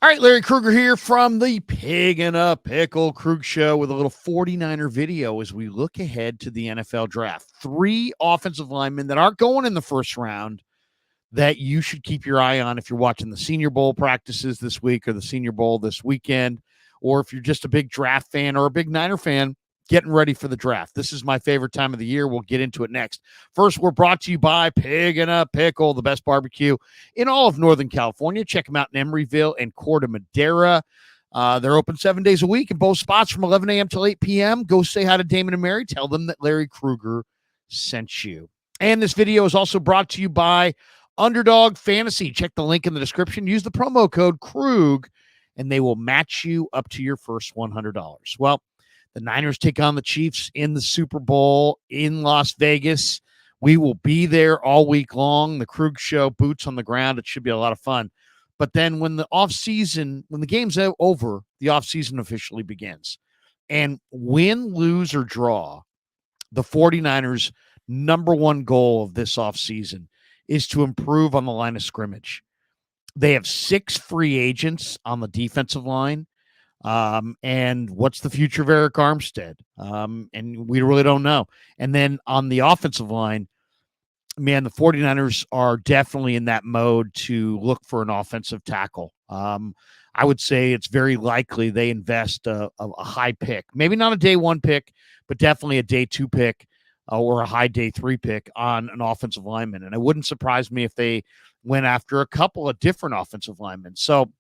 All right, Larry Krueger here from the Pig and a Pickle Krug Show with a little 49er video as we look ahead to the NFL draft. 3 offensive linemen that aren't going in the first round that you should keep your eye on if you're watching the Senior Bowl practices this week or the Senior Bowl this weekend, or if you're just a big draft fan or a big Niner fan getting ready for the draft. This is my favorite time of the year. We'll get into it next. First, we're brought to you by Pig and a Pickle, the best barbecue in all of Northern California. Check them out in Emeryville and Corte Madera. They're open 7 days a week in both spots from 11 a.m. till 8 p.m. Go say hi to Damon and Mary. Tell them that Larry Krueger sent you. And this video is also brought to you by Underdog Fantasy. Check the link in the description. Use the promo code Krug, and they will match you up to your first $100. Well, the Niners take on the Chiefs in the Super Bowl in Las Vegas. We will be there all week long. The Krug Show, boots on the ground. It should be a lot of fun. But then when the game's over, the offseason officially begins. And win, lose, or draw, the 49ers' number one goal of this offseason is to improve on the line of scrimmage. They have 6 free agents on the defensive line. And what's the future of Eric Armstead? And we really don't know. And then on the offensive line, man, the 49ers are definitely in that mode to look for an offensive tackle. I would say it's very likely they invest a high pick, maybe not a day 1 pick, but definitely a day 2 pick or a high day 3 pick on an offensive lineman. And it wouldn't surprise me if they went after a couple of different offensive linemen. So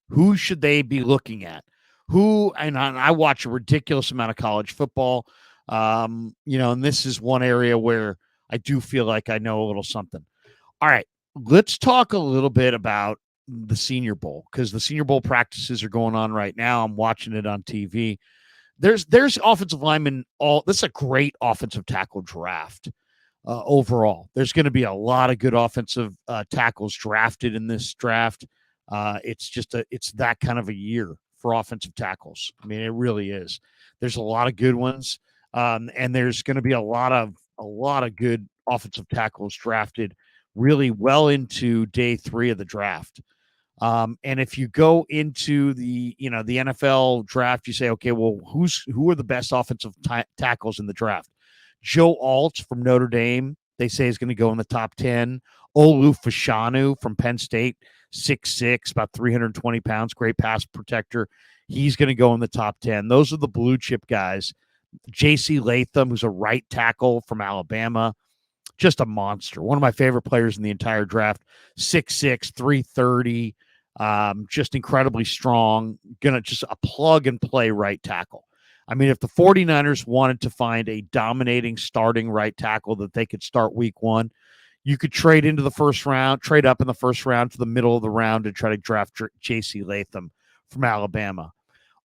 who should they be looking at? And I watch a ridiculous amount of college football, and this is one area where I do feel like I know a little something. All right, let's talk a little bit about the Senior Bowl, because the Senior Bowl practices are going on right now. I'm watching it on TV. There's offensive linemen. This is a great offensive tackle draft. Overall, there's going to be a lot of good offensive tackles drafted in this draft. It's that kind of a year for offensive tackles. I mean, it really is. There's a lot of good ones, and there's going to be a lot of good offensive tackles drafted really well into day 3 of the draft. And if you go into the NFL draft, you say, okay, well, who are the best offensive tackles in the draft? Joe Alt from Notre Dame, they say, is going to go in the top 10. Olu Fashanu from Penn State, 6'6", about 320 pounds, great pass protector. He's going to go in the top 10. Those are the blue chip guys. J.C. Latham, who's a right tackle from Alabama, just a monster. One of my favorite players in the entire draft, 6'6", 330, just incredibly strong, just a plug-and-play right tackle. I mean, if the 49ers wanted to find a dominating starting right tackle that they could start week 1, you could trade up in the first round to the middle of the round and try to draft J.C. Latham from Alabama.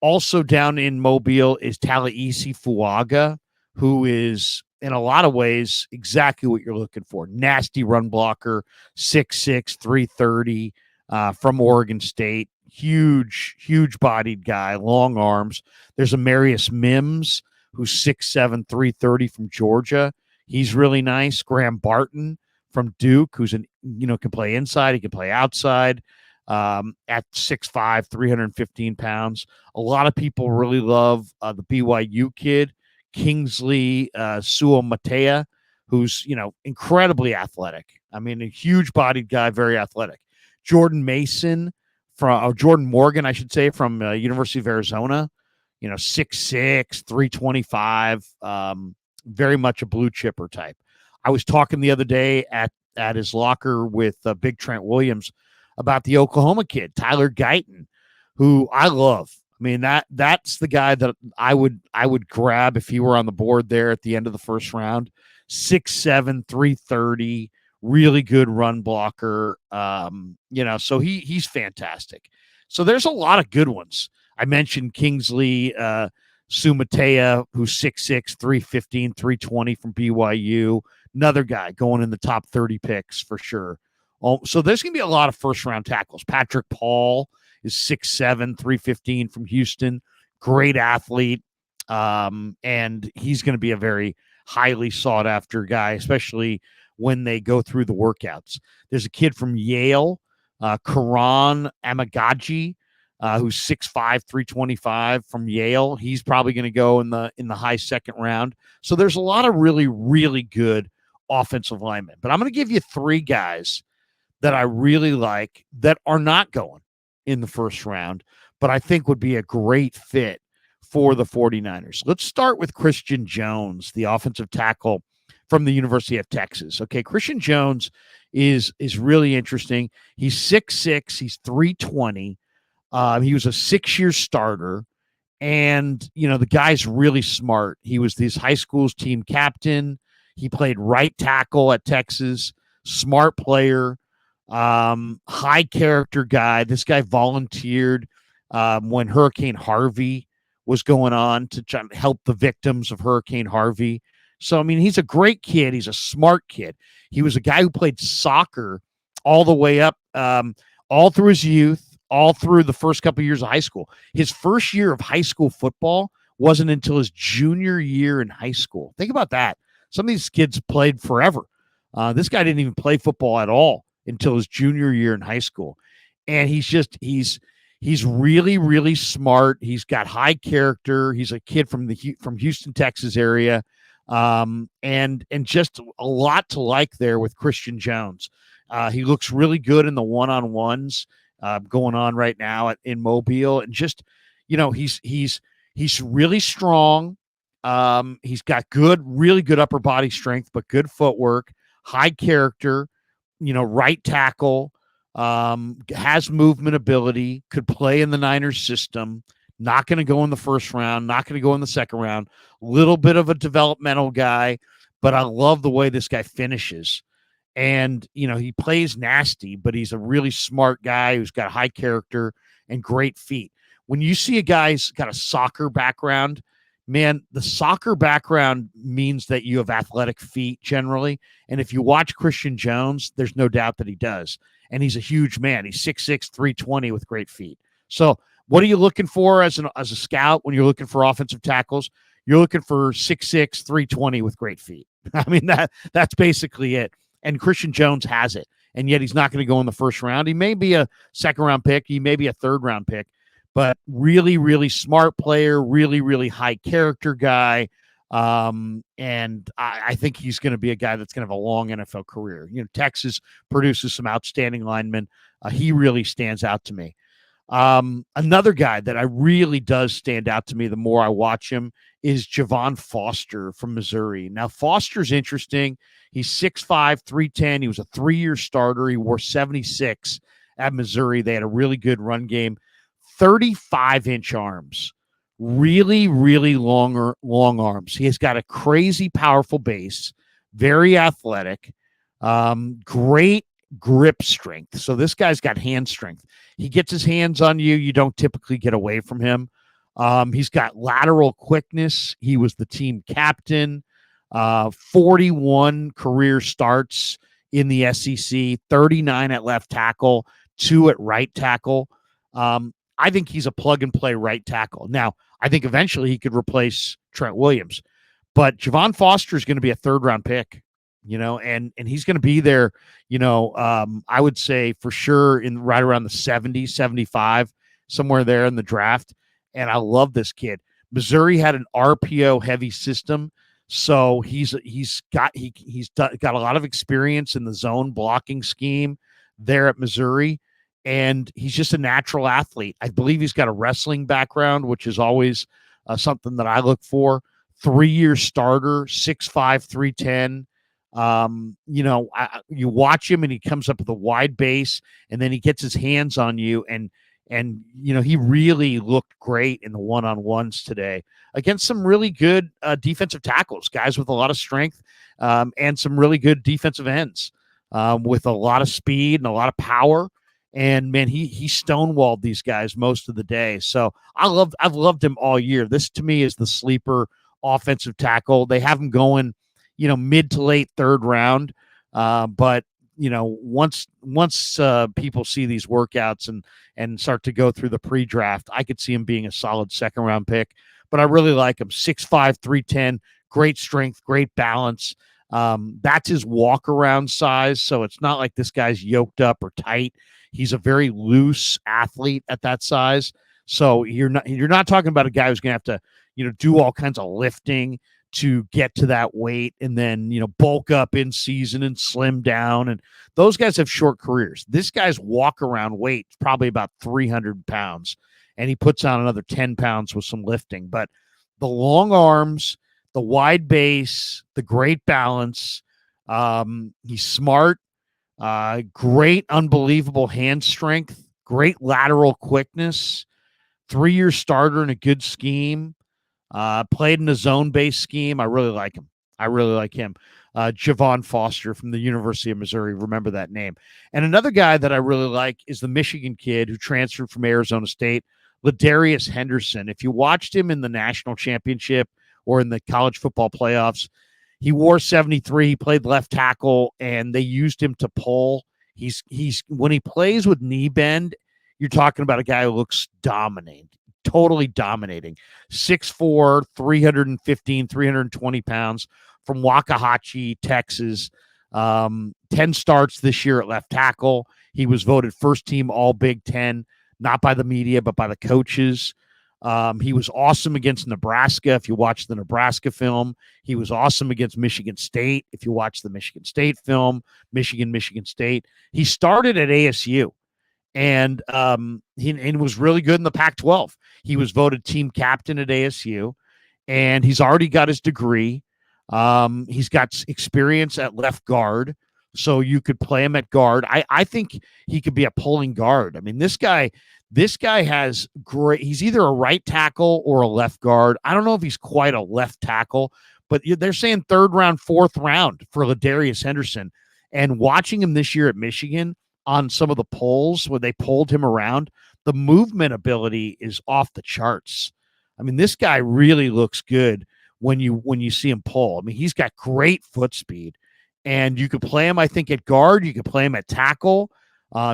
Also down in Mobile is Talaiisi Fuaga, who is, in a lot of ways, exactly what you're looking for. Nasty run blocker, 6'6", 330, from Oregon State. Huge bodied guy, long arms. There's Amarius Mims, who's 6'7", 330 from Georgia. He's really nice. Graham Barton from Duke, who's can play inside, he can play outside, at 6'5", 315 pounds. A lot of people really love the BYU kid, Kingsley Suomatea, who's incredibly athletic. I mean, a huge bodied guy, very athletic. Jordan Morgan, I should say, from University of Arizona, 6'6", 325, very much a blue chipper type. I was talking the other day at his locker with Big Trent Williams about the Oklahoma kid, Tyler Guyton, who I love. I mean, that's the guy that I would grab if he were on the board there at the end of the first round. 6'7", 330, really good run blocker. So he's fantastic. So there's a lot of good ones. I mentioned Kingsley Sumatea, who's 6'6", 315, 320 from BYU. Another guy going in the top 30 picks for sure. So there's going to be a lot of first-round tackles. Patrick Paul is 6'7", 315 from Houston. Great athlete. And he's going to be a very highly sought-after guy, especially when they go through the workouts. There's a kid from Yale Karan Amagaji, who's 6'5", 325 from Yale. He's probably going to go in the high second round. So there's a lot of really, really good offensive linemen. But I'm going to give you three guys that I really like that are not going in the first round, but I think would be a great fit for the 49ers. Let's start with Christian Jones, the offensive tackle from the University of Texas. Okay, Christian Jones is really interesting. He's 6'6", he's 320. He was a 6-year starter. And, the guy's really smart. He was his high school's team captain. He played right tackle at Texas. Smart player, high character guy. This guy volunteered when Hurricane Harvey was going on to try to help the victims of Hurricane Harvey. So, I mean, he's a great kid. He's a smart kid. He was a guy who played soccer all the way up, all through his youth, all through the first couple of years of high school. His first year of high school football wasn't until his junior year in high school. Think about that. Some of these kids played forever. This guy didn't even play football at all until his junior year in high school. And he's really, really smart. He's got high character. He's a kid from Houston, Texas area. And just a lot to like there with Christian Jones. He looks really good in the one-on-ones going on right now in Mobile. And just, he's really strong. He's got really good upper body strength, but good footwork, high character, right tackle, has movement ability, could play in the Niners system, not going to go in the first round, not going to go in the second round, little bit of a developmental guy, but I love the way this guy finishes. And, he plays nasty, but he's a really smart guy who's got high character and great feet. When you see a guy's got a soccer background, man, the soccer background means that you have athletic feet generally. And if you watch Christian Jones, there's no doubt that he does. And he's a huge man. He's 6'6", 320 with great feet. So what are you looking for as a scout when you're looking for offensive tackles? You're looking for 6'6", 320 with great feet. I mean, that's basically it. And Christian Jones has it. And yet he's not going to go in the first round. He may be a second-round pick. He may be a third-round pick. But really, really smart player, really, really high character guy. And I think he's going to be a guy that's going to have a long NFL career. Texas produces some outstanding linemen. He really stands out to me. Another guy that I really does stand out to me the more I watch him is Javon Foster from Missouri. Now, Foster's interesting. He's 6'5", 310. He was a 3-year starter. He wore 76 at Missouri. They had a really good run game. 35-inch arms, really, really long arms. He has got a crazy powerful base, very athletic, great grip strength. So this guy's got hand strength. He gets his hands on you. You don't typically get away from him. He's got lateral quickness. He was the team captain, 41 career starts in the SEC, 39 at left tackle, 2 at right tackle. I think he's a plug-and-play right tackle. Now, I think eventually he could replace Trent Williams. But Javon Foster is going to be a third-round pick, and he's going to be there, I would say for sure in right around the 70, 75, somewhere there in the draft. And I love this kid. Missouri had an RPO-heavy system, so he's got a lot of experience in the zone blocking scheme there at Missouri. And he's just a natural athlete. I believe he's got a wrestling background, which is always something that I look for. 3-year starter, 6'5", 310. You watch him and he comes up with a wide base, and then he gets his hands on you. And he really looked great in the one-on-ones today against some really good defensive tackles, guys with a lot of strength and some really good defensive ends with a lot of speed and a lot of power. And man, he stonewalled these guys most of the day. So I've loved him all year. This to me is the sleeper offensive tackle. They have him going, mid to late third round. But once people see these workouts and start to go through the pre-draft, I could see him being a solid second round pick. But I really like him. 6'5", 310, great strength, great balance. That's his walk around size. So it's not like this guy's yoked up or tight. He's a very loose athlete at that size. So you're not talking about a guy who's going to have to, do all kinds of lifting to get to that weight and then, bulk up in season and slim down. And those guys have short careers. This guy's walk around weight is probably about 300 pounds, and he puts on another 10 pounds with some lifting. But the long arms, the wide base, the great balance. He's smart, great, unbelievable hand strength, great lateral quickness, 3-year starter in a good scheme. Played in a zone-based scheme. I really like him. Javon Foster from the University of Missouri. Remember that name. And another guy that I really like is the Michigan kid who transferred from Arizona State, Larius Henderson. If you watched him in the national championship or in the college football playoffs, he wore 73. He played left tackle, and they used him to pull. He's when he plays with knee bend, you're talking about a guy who looks dominating, totally dominating. 6'4", 315, 320 pounds from Waxahachie, Texas. 10 starts this year at left tackle. He was voted first team All Big Ten, not by the media, but by the coaches. He was awesome against Nebraska. If you watch the Nebraska film, he was awesome against Michigan State. If you watch the Michigan State film, Michigan State, he started at ASU. And he was really good in the Pac-12. He was voted team captain at ASU, and he's already got his degree. He's got experience at left guard, so you could play him at guard. I think he could be a pulling guard. I mean, this guy has great. He's either a right tackle or a left guard. I don't know if he's quite a left tackle, but they're saying 3rd round, 4th round for Larius Henderson. And watching him this year at Michigan on some of the polls where they pulled him around, the movement ability is off the charts. I mean, this guy really looks good when you see him pull. I mean, he's got great foot speed, and you could play him, I think, at guard. You could play him at tackle.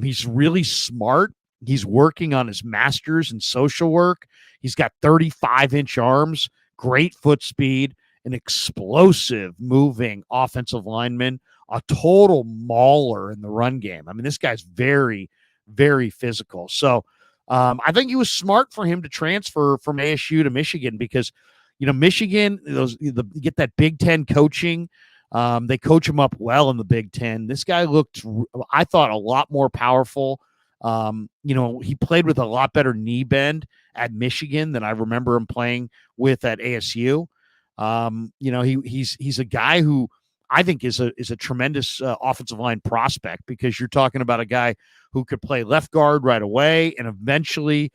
He's really smart. He's working on his master's in social work. He's got 35-inch arms, great foot speed, an explosive moving offensive lineman, a total mauler in the run game. I mean, this guy's very, very physical. So I think it was smart for him to transfer from ASU to Michigan because, Michigan, get that Big Ten coaching. They coach him up well in the Big Ten. This guy looked, I thought, a lot more powerful. He played with a lot better knee bend at Michigan than I remember him playing with at ASU. He's a guy who I think is a tremendous offensive line prospect because you're talking about a guy who could play left guard right away and eventually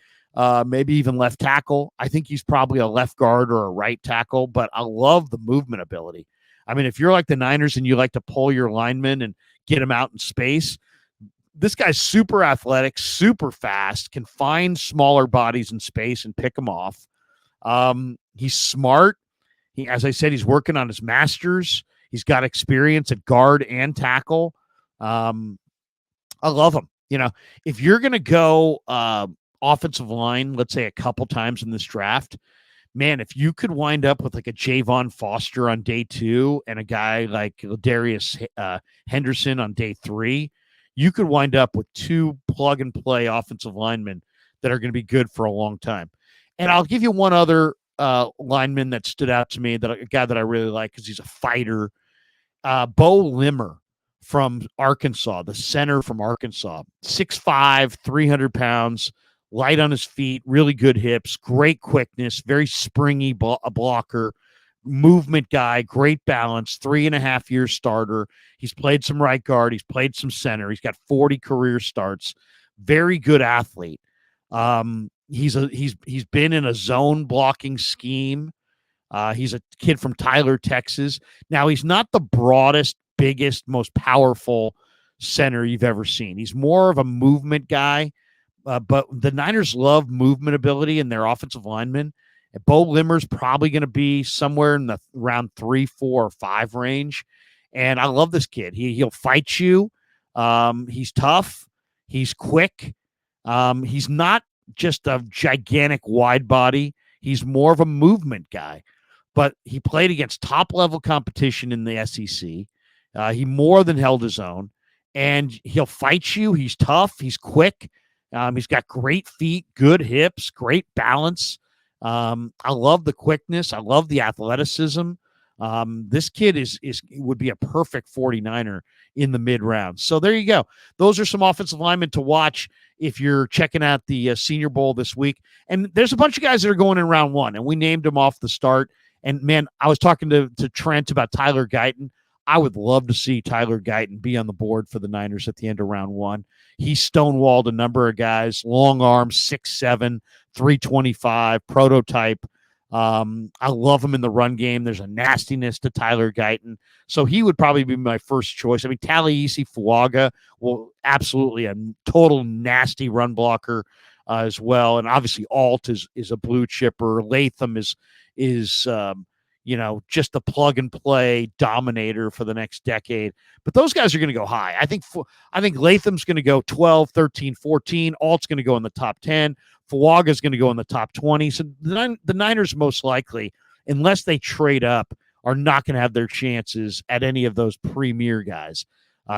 maybe even left tackle. I think he's probably a left guard or a right tackle, but I love the movement ability. I mean, if you're like the Niners and you like to pull your linemen and get them out in space, this guy's super athletic, super fast, can find smaller bodies in space and pick them off. He's smart. As I said, he's working on his master's. He's got experience at guard and tackle. I love him. If you're going to go offensive line, let's say a couple times in this draft, man, if you could wind up with like a Javon Foster on day 2 and a guy like Larius Henderson on day 3, you could wind up with 2 plug-and-play offensive linemen that are going to be good for a long time. And I'll give you one other lineman that stood out to me, a guy that I really like because he's a fighter. Bo Limmer from Arkansas, the center from Arkansas, 6'5", 300 pounds, light on his feet, really good hips, great quickness, very springy blocker, movement guy, great balance, 3.5-year starter. He's played some right guard. He's played some center. He's got 40 career starts. Very good athlete. He's been in a zone blocking scheme. He's a kid from Tyler, Texas. Now, he's not the broadest, biggest, most powerful center you've ever seen. He's more of a movement guy, but the Niners love movement ability in their offensive linemen. Bo Limmer's probably going to be somewhere in the round 3, 4, or 5 range. And I love this kid. He'll fight you. He's tough. He's quick. He's not just a gigantic wide body. He's more of a movement guy. but he played against top-level competition in the SEC. He more than held his own, and he'll fight you. He's tough. He's quick. He's got great feet, good hips, great balance. I love the quickness. I love the athleticism. This kid would be a perfect 49er in the mid round. So there you go. Those are some offensive linemen to watch if you're checking out the Senior Bowl this week. And there's a bunch of guys that are going in round one, and we named them off the start. And man, I was talking to Trent about Tyler Guyton. I would love to see Tyler Guyton be on the board for the Niners at the end of round one. He stonewalled a number of guys, long arms, 6'7", 325, prototype. I love him in the run game. There's a nastiness to Tyler Guyton. So he would probably be my first choice. I mean, Taliesin Fuaga, well, absolutely a total nasty run blocker as well. And obviously Alt is a blue chipper. Latham is just a plug and play dominator for the next decade. But those guys are going to go high. I think Latham's going to go 12, 13, 14. Alt's going to go in the top 10. Fuaga is going to go in the top 20. So the Niners most likely, unless they trade up, are not going to have their chances at any of those premier guys.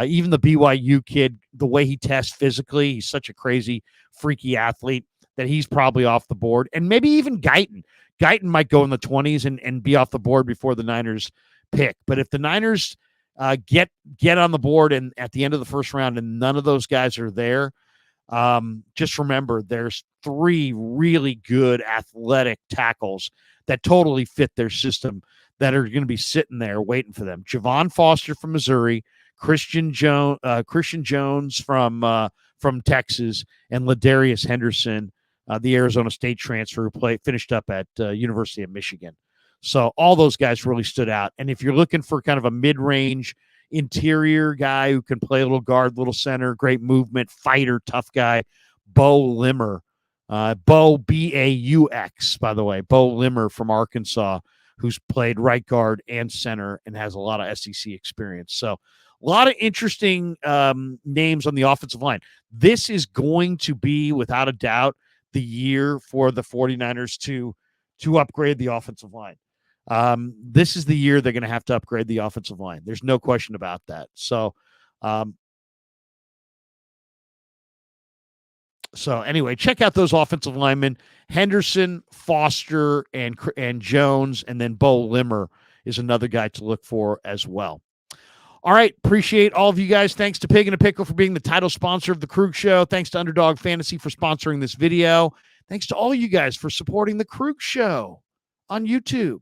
Even the BYU kid, the way he tests physically, he's such a crazy, freaky athlete that he's probably off the board. And maybe even Guyton. Guyton might go in the 20s and be off the board before the Niners pick. But if the Niners get on the board and at the end of the first round and none of those guys are there, just remember there's 3 really good athletic tackles that totally fit their system that are going to be sitting there waiting for them. Javon Foster from Missouri, Christian Jones from Texas, and Larius Henderson, the Arizona State transfer who finished up at University of Michigan. So all those guys really stood out. And if you're looking for kind of a mid-range interior guy who can play a little guard, little center, great movement, fighter, tough guy, Bo Limmer, Bo B-A-U-X, by the way, Bo Limmer from Arkansas, who's played right guard and center and has a lot of SEC experience. So a lot of interesting names on the offensive line. This is going to be, without a doubt, the year for the 49ers to upgrade the offensive line. This is the year they're going to have to upgrade the offensive line. There's no question about that. So anyway, check out those offensive linemen: Henderson, Foster, and Jones, and then Bo Limmer is another guy to look for as well. All right. Appreciate all of you guys. Thanks to Pig and a Pickle for being the title sponsor of the Krug Show. Thanks to Underdog Fantasy for sponsoring this video. Thanks to all you guys for supporting the Krug Show on YouTube.